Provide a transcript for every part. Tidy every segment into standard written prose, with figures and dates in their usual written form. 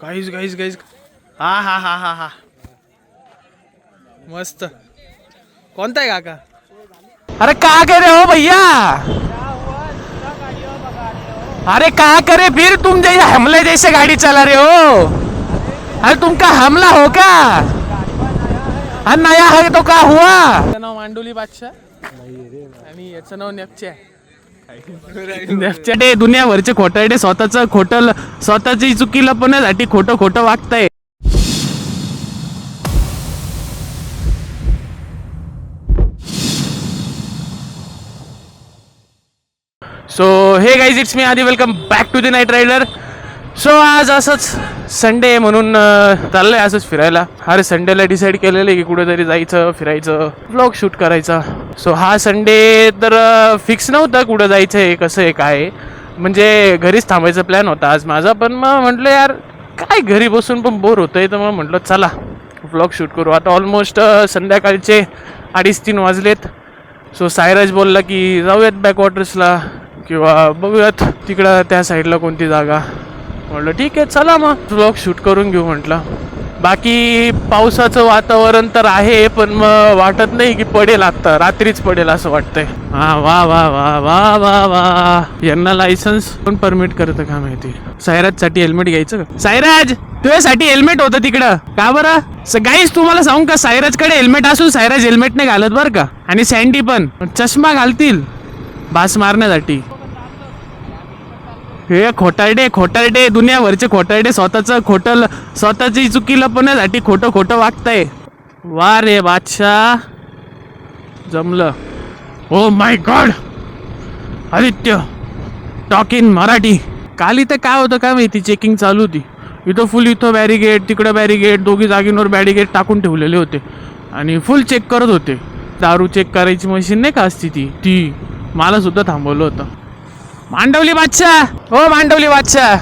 Guys guys guys हा हा हा हा हा मस्त. कोणता आहे काका? अरे क्या करे हो भैया? अरे क्या करे फिर तुम जैसे हमले जैसे गाड़ी चला रहे हो? अरे तुमका हमला हो का? हा नया है तो क्या हुआ? याचं नाव मांडोली बादशाह आणि याचं नाव नेपच्या. नेपच्या दुनियाभरचे खोटारडे स्वतःची चुकी लपवण्यासाठी खोटं खोटं वागताय. सो हे गाईज इट्स मी आधी welcome back to the night rider. So आज असंच संडे म्हणून चाललंय असंच फिरायला. हर संडेला डिसाईड केलेलं आहे की कुठेतरी जायचं फिरायचं व्लॉग शूट करायचा. सो हा संडे तर फिक्स नव्हता कुठं जायचं आहे कसं आहे काय, म्हणजे घरीच थांबायचा प्लॅन होता आज माझा. पण मग म्हटलं यार काय घरी बसून पण बोर होतंय, तर मग म्हटलं चला व्लॉग शूट करू. आता ऑलमोस्ट संध्याकाळचे 2:30-3 वाजलेत. सो सायराज बोलला की जाऊयात बॅकवॉटर्सला किंवा बघूयात तिकडं त्या साईडला कोणती जागा. म्हटलं ठीक आहे चला मग व्लॉग शूट करून घेऊ म्हटलं. बाकी पावसाचं वातावरण तर आहे पण मग वाटत नाही की पडेल, आता रात्रीच पडेल असं वाटतंय. हा वा वा वा वा वा वा. यांना लायसन्स पण परमिट करतं का माहिती. सायराजसाठी हेल्मेट घ्यायचं का? सायराज तुझ्यासाठी हेल्मेट होतं तिकडं का बरं? गाईस तुम्हाला सांगू का, सायराजकडे हेल्मेट असून सायराज हेल्मेट नाही घालत बरं का. आणि सँडी पण चष्मा घालतील बास मारण्यासाठी. हे खोटारडे दुनियाभरचे खोटारडे स्वतःची चुकी लपवण्यासाठी खोटं खोटं वागताय. वा रे बादशाह जमलं. Oh my God Aditya talk in Marathi. काल इथं काय होतं काय माहिती, चेकिंग चालू होती. इथं बॅरिगेट तिकडं बॅरिगेट, दोघी जागींवर बॅरिगेट टाकून ठेवलेले होते आणि फुल चेक करत होते. दारू चेक करायची मशीन नाही का असती ती मला सुद्धा थांबवलं होतं. मांडवली बादशाह हो मांडवली बादशाह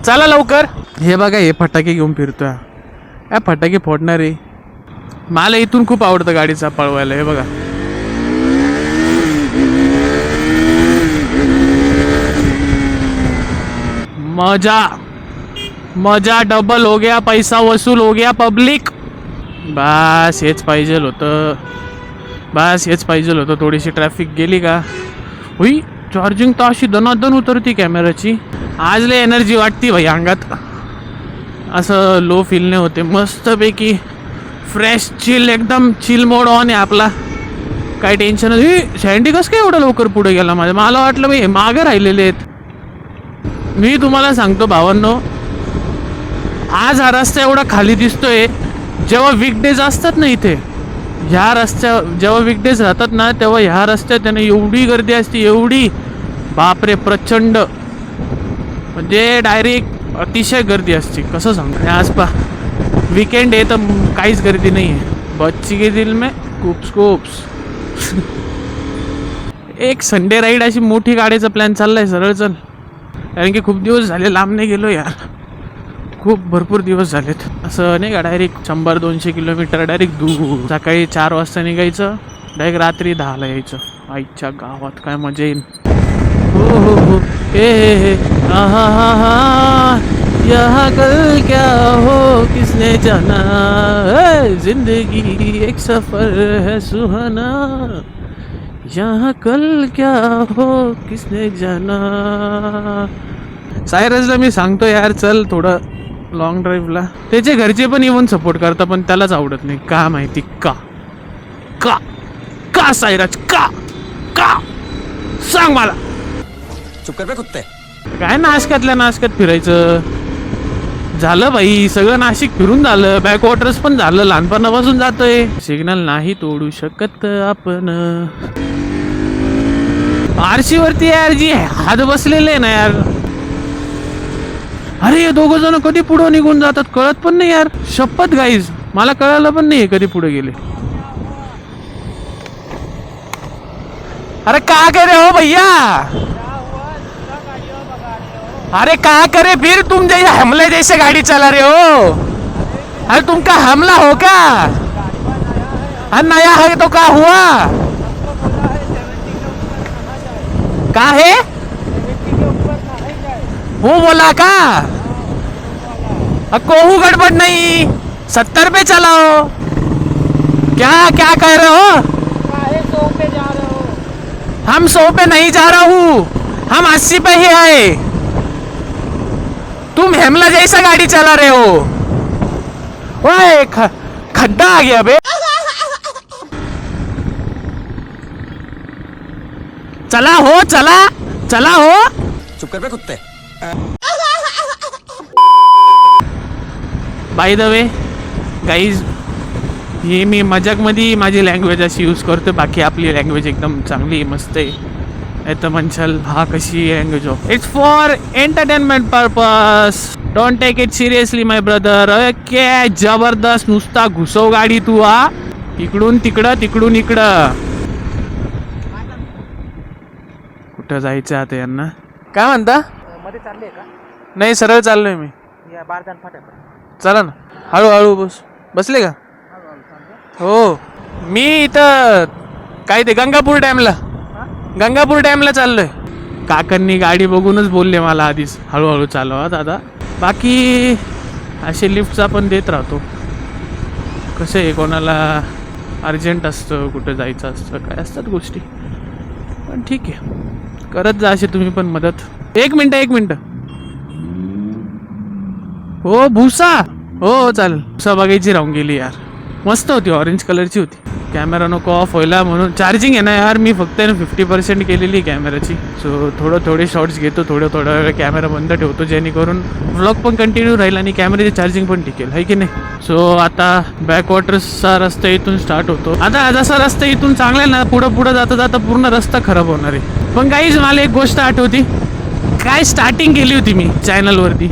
चला लवकर. हे बघा हे फटाके घेऊन फिरतोय. काय फटाके फोडणार आहे. मला इथून खूप आवडतं गाडीचा पळवायला. हे बघा मजा डबल हो गया, पैसा वसूल हो गया पब्लिक. बस हेच पाहिजे होतं. थोडीशी ट्रॅफिक गेली का हुई. चार्जिंग तर अशी दनादन उतरती कॅमेराची. आज लय एनर्जी वाटती भाई अंगात, असं लो फील नाही होते. मस्तपैकी फ्रेश चिल, एकदम चिल मोड ऑन आहे आपला. काय टेन्शन नाही. सँडी कसं काय एवढं लवकर पुढे गेला मला वाटलं भाई मागं राहिलेले आहेत. मी तुम्हाला सांगतो भावांनो, आज हा रस्ता एवढा खाली दिसतोय. जेव्हा वीकडेज असतात ना इथे ह्या जेव्हा वीकडेज राहतात ना तेव्हा ह्या रस्त्यात त्याने एवढी गर्दी असते, एवढी बापरे प्रचंड, म्हणजे डायरेक्ट अतिशय गर्दी असते. कसं सांगतो आज वीकेंड आहे तर काहीच गर्दी नाही आहे. बच्ची के दिल में खूप्स एक संडे राईड अशी मोठी गाडीचा प्लॅन चाललाय सरळ चल. कारण की खूप दिवस झाले लांब नाही गेलो यार, खूप भरपूर दिवस झालेत. असं नाही का डायरेक्ट 100-200 किलोमीटर डायरेक्ट दूर. सकाळी 4 वाजता निघायचं, डायरेक्ट रात्री 10ला यायचं. आईच्या गावात काय मजा येईल. हो हे हा हा हा हा यहाँ कल क्या हो किसने जाना, जिंदगी एक सफर है सुहाना, यहाँ कल क्या हो किसने जाना. सायरजला मी सांगतो यार चल थोडं लॉंग ड्राईव्हला. त्याचे घरचे पण इव्हन सपोर्ट करतात पण त्यालाच आवडत नाही का माहिती. का सायराज का सांग मला. चुप कर बे कुत्ते. काय नाशकात फिरायचं झालं भाई. सगळं नाशिक फिरून झालं, बॅकवॉटर्स पण झालं, लहानपणापासून जातोय. सिग्नल नाही तोडू शकत आपण. आरशी वरती यार जी हात बसलेले ना यार. अरे हे दोघं जण कधी पुढे निघून जातात कळत पण नाही यार. शपथ गाईज मला कळालं पण नाही कधी पुढे गेले. अरे क्या करे हो भैया? अरे क्या करे फिर तुम जैसे हमले जैसे गाड़ी चला रहे हो? अरे तुमका हमला हो का? अरे नया है तो क्या हुआ? का है वो बोला का? कोहू गड़बड़ नहीं, 70 पे चलाओ। क्या क्या कह रहे हो? 100 पे जा रहे हो? हम 100 पे नहीं जा रहा हूँ, हम 80 पे ही आए। तुम हेमला जैसा गाड़ी चला रहे हो। ओए खड्डा आ गया बे। चला हो, चला हो। चुप कर बे कुत्ते। बाय द वे गाईज, हे मी मजाकमध्ये माझी लँग्वेज अशी यूज करतो, बाकी आपली लँग्वेज एकदम चांगली मस्त आहे. तर म्हणशाल हा कशी language of, it's for entertainment purpose, don't take it seriously my brother. Okay, जबरदस्त, नुसता घुसव गाडी तू. हा, इकडून तिकडं तिकडून इकडं. कुठं जायचं आता यांना? काय म्हणता? मध्ये चालले का? नाही, सरळ चाललोय मी. या बारदान फाट्या. चला ना, हळूहळू बसले का? हो, मी इथं काय ते गंगापूर डॅमला चाललोय. काकांनी गाडी बघूनच बोलले मला आधीच हळूहळू चालवा दादा. बाकी असे लिफ्टचा पण देत राहतो. कसं आहे, कोणाला अर्जंट असतं, कुठं जायचं असतं, काय असतात गोष्टी. पण ठीक आहे, करत जा असे तुम्ही पण मदत. एक मिनटं. हो, भुसा. हो चालेल. भुसा बघायची राहून गेली यार. मस्त होती, ऑरेंज कलरची होती. कॅमेरा नको ऑफ व्हायला म्हणून. चार्जिंग आहे ना यार, मी फक्त 50% केलेली कॅमेराची. सो थोडे शॉर्ट्स घेतो, थोडा वेळ कॅमेरा बंद ठेवतो, जेणेकरून व्लॉग पण कंटिन्यू राहील आणि कॅमेऱ्याची चार्जिंग पण टिकेल, है की नाही. सो आता बॅकवॉटर्सचा रस्ता इथून स्टार्ट होतो. आता जसा रस्ता इथून चांगला आहे ना, पुढं जाता पूर्ण रस्ता खराब होणार आहे. पण काहीच मला एक गोष्ट आठवती, काय स्टार्टिंग केली होती मी चॅनलवरती,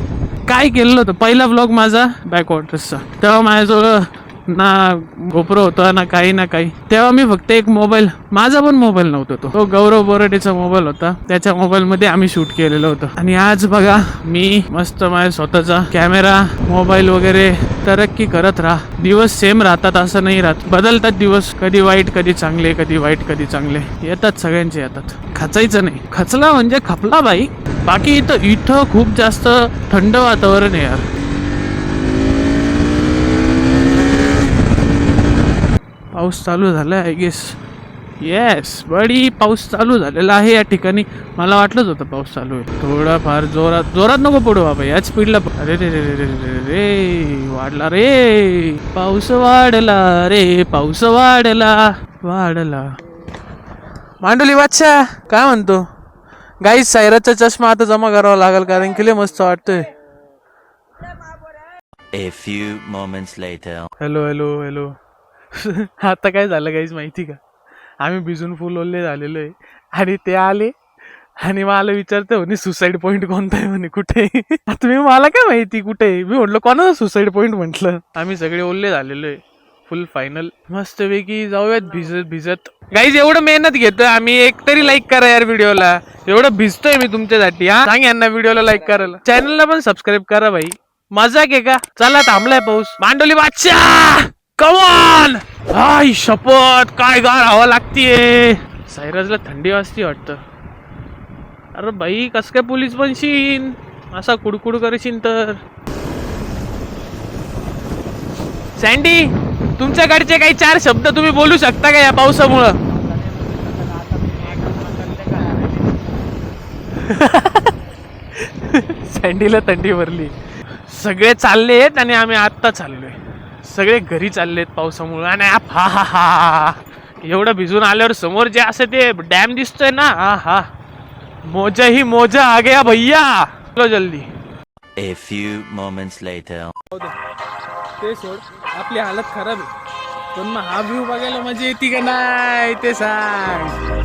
काय केलेलं होतं पहिला व्लॉग माझा बॅकवॉटर्सचा. तेव्हा माझ्याजवळ ना गोप्रो होता ना काही. तेव्हा मी फक्त एक मोबाईल, माझा पण मोबाईल नव्हता, तो गौरव बोराटेचा मोबाईल होता. त्याच्या मोबाईलमध्ये आम्ही शूट केलेलं होतं. आणि आज बघा, मी मस्त माझ्या स्वतःचा कॅमेरा, मोबाईल वगैरे तरक्की करत राहा. दिवस सेम राहतात असं नाही राहत, बदलतात दिवस. कधी वाईट कधी चांगले, कधी वाईट कधी चांगले येतात, सगळ्यांचे येतात. खचायचं नाही, खचला म्हणजे खपला बाई. बाकी इथं खूप जास्त थंड वातावरण आहे यार. पाऊस चालू झाला आय गेस. येस बडी, पाऊस चालू झालेला आहे या ठिकाणी. मला वाटलंच होतं पाऊस चालू आहे. थोडाफार जोरात नको पडू बाबा, याच स्पीडला. अरे रे वाढला रे पाऊस, पाऊस वाढला. मांडोली बादशाह काय म्हणतो? गाईस, सायराचा चष्मा आता जमा करावा लागेल, कारण की लय मस्त वाटतोय. A few moments later. Hello. आता काय झालं गाईज माहिती का, आम्ही भिजून फुल ओल्ले झालेलो आहे. आणि ते आले आणि मला विचारते म्हणे सुसाईड पॉईंट कोणता आहे म्हणे, कुठे. आता मी, मला काय माहिती कुठे. मी म्हटलं कोणाचा सुसाईड पॉईंट म्हटलं. आम्ही सगळे ओल्ले झालेलो आहे, फुल फायनल. मस्तपैकी जाऊयात भिजत. गाईज एवढं मेहनत घेतोय आम्ही, एक तरी लाईक करा यार व्हिडिओला. एवढं भिजतोय मी तुमच्यासाठी. हा, सांग यांना व्हिडिओला लाईक करायला, चॅनलला पण सबस्क्राईब करा भाई. मजाक आहे का? चला, थांबलाय पाऊस. मांडोली बादशाह कमॉन. आई शपथ, काय गार हवा लागतीये. सायराजला थंडी वाजती वाटतं. अरे बाई, कस काय पोलीस बनशीन, असा कुडकुड करशील तर. सँडी, तुमच्याकडचे काही 4 शब्द तुम्ही बोलू शकता का या पावसामुळं? सँडीला थंडी भरली. सगळे चाललेत आणि आम्ही आत्ता चाललोय. सगळे घरी चाललेत पावसामुळे. आणि हा एवढं भिजून आल्यावर समोर जे असं ते डॅम दिसतोय ना, हा मोजा ही मोजा आ गया भैया. चलो जल्दी. A few moments later. ते सोड, आपली हालत खराब आहे, पण मग हा व्ह्यू बघायला मजा येते का नाही ते सांग.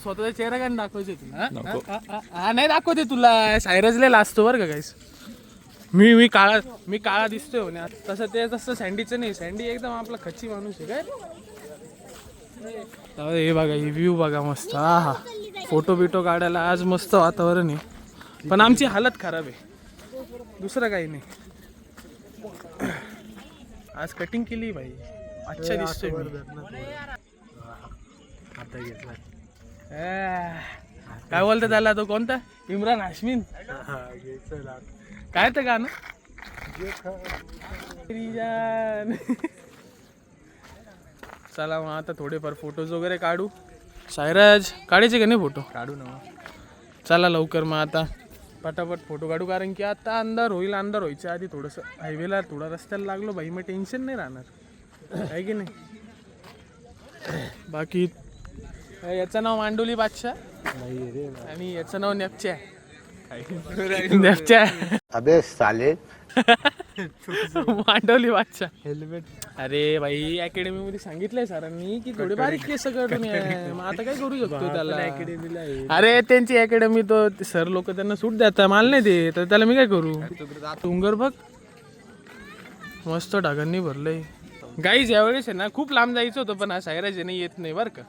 स्वतःचा चेहरा काय दाखवायचा तुला? नाही दाखवते तुला. सायरसला लाजतो बरं का गाईस. मी काळा दिसतोय म्हणे. तसं सँडीचं नाही. सँडी एकदम आपला खच्ची माणूस आहे. काय हे बघा ही व्ह्यू बघा मस्त. हा हा फोटो बिटो काढायला आज मस्त वातावरण आहे, पण आमची हालत खराब आहे, दुसरं काही नाही. आज कटिंग केली भाई, अच्छा दिसतोय मी. काय बोलतो त्याला तो कोणता इम्रान हाशमीन काय ते गाणं चला मग आता थोडेफार फोटोज वगैरे काढू. सायराज काढायचे का नाही फोटो? काढू ना. चला लवकर मग आता पटापट फोटो काढू, कारण की आता अंधार होईल. अंधार व्हायच्या आधी थोडंसं हायवेला थोडा रस्त्याला लागलो भाई, मग टेन्शन नाही राहणार आहे की नाही. बाकी याचं नाव मांडोली बादशाह आणि याचं नाव नेपच्या. नेपच्या अबे साले. मांडवली बादशाह. हेल्मेट. अरे भाई अकॅडमी मध्ये सांगितलंय सरांनी की थोडे बारीक केस करून या. मग आता काय करू शकतो त्याला अकॅडमीला. अरे त्यांची अकॅडमी तो सर लोक त्यांना सूट देतात, माल नाही दे, तर त्याला मी काय करू. डोंगर बघ मस्त ढगांनी भरलंय. गाईज यावेळेस आहे ना खूप लांब जायचं होतं, पण हा सायराज नाही येत नाही बरं का,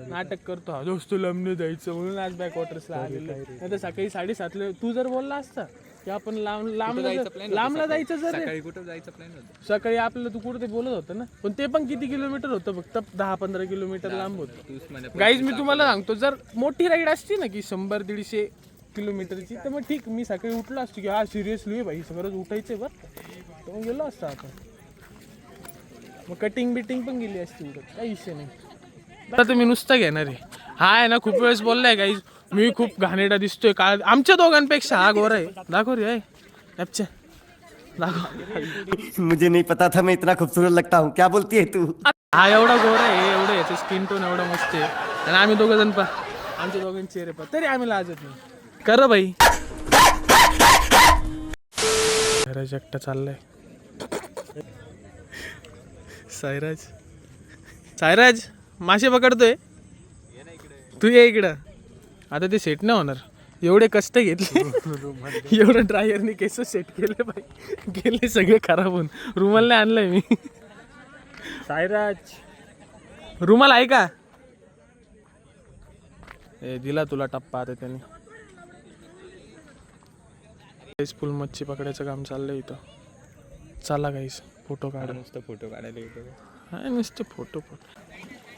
नाटक करतो. हा दोस्त लांब नाही जायचं म्हणून आज बॅक वॉटर्सला आलेलो. नाही तर सकाळी 7:30 तू जर बोलला असता की आपण लांबला जायचं, जर सकाळी कुठं जायचं प्लॅन होतं? सकाळी आपलं तू कुठं ते बोलत होतं ना, पण ते पण किती किलोमीटर होतं, फक्त 10-15 किलोमीटर लांब होतं. गाईज मी तुम्हाला सांगतो, जर मोठी राईड असती ना की 100-150 किलोमीटरची, तर मग ठीक मी सकाळी उठलो असतो की हा सिरियसली भाई सगळंच उठायचंय बरं, तर मग गेलो असतं आपण. मग कटिंग बिटिंग पण गेली असती उठत, काही विषय नाही. आता तुम्ही नुसतं घेणार आहे. हा आहे ना खूप वेळेस बोललाय गाईज मी खूप घाणेरडा दिसतोय का आमच्या दोघांपेक्षा. हा गोरा आहे, दाखव रे अच्छा दाखव. मुझे नहीं पता था मैं इतना खूबसूरत लगता हूँ. क्या बोलती है तू? हा एवढा गोरा आहे, एवढं याचं स्किन टोन एवढं मस्त आहे, आणि आम्ही दोघं जण आमच्या दोघांचे चेहरे तरी आम्ही लाजत नाही. कर भाई. सायराज एकटा चाललाय. सायराज मासे पकडतोय, तू ये इकडं. आता ते सेट नाही होणार, एवढे कष्ट घेतले एवढं ड्रायरने केस सेट केले भाई, गेले सगळे खराब होऊन. रुमाल नाही आणलाय मी. सायराज रुमाल आहे का? दिला तुला टप्पा आता त्याने. फुल मच्छी पकडायचं काम चाललंय इथं. चला गाईस फोटो काढा. नुसतं फोटो काढायला येतो. हा नुसते फोटो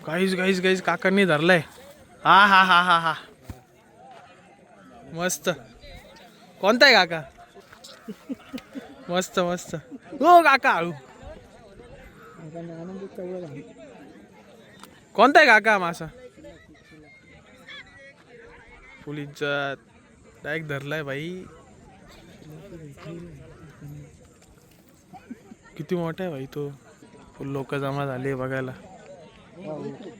गाईज काकांनी धरलाय. हा हा हा हा हा मस्त. कोणता आहे काका? मस्त मस्त. हो काका हळू. कोणता आहे काका मासा? फुल इज्जत डायरेक्ट धरलाय भाई. किती मोठा आहे भाई तो. फुल लोक जमा झाले बघायला.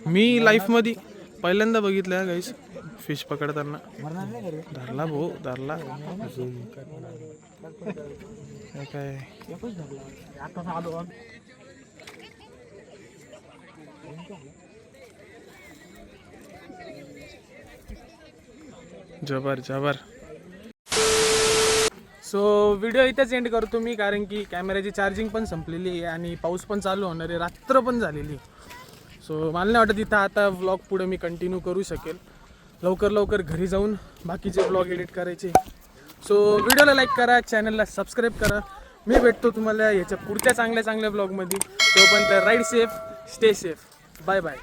मी लाईफ मध्ये पहिल्यांदा बघितलं गाईस फिश पकडताना. धरला भाऊ धरला. काय जबर जबर. सो व्हिडिओ इथेच एंड करतो मी, कारण की कॅमेऱ्याची चार्जिंग पण संपलेली आहे आणि पाऊस पण चालू होणार आहे, रात्र पण झालेली. सो मला नाही वाटत इथं आता व्लॉग पुढे मी कंटिन्यू करू शकेल. लवकर घरी जाऊन बाकीचे व्लॉग एडिट करायचे. सो व्हिडिओला लाईक करा, चॅनलला सबस्क्राईब करा. मी भेटतो तुम्हाला याच्या पुढच्या चांगल्या व्लॉगमध्ये. तोपर्यंत ride safe, stay safe. Bye bye.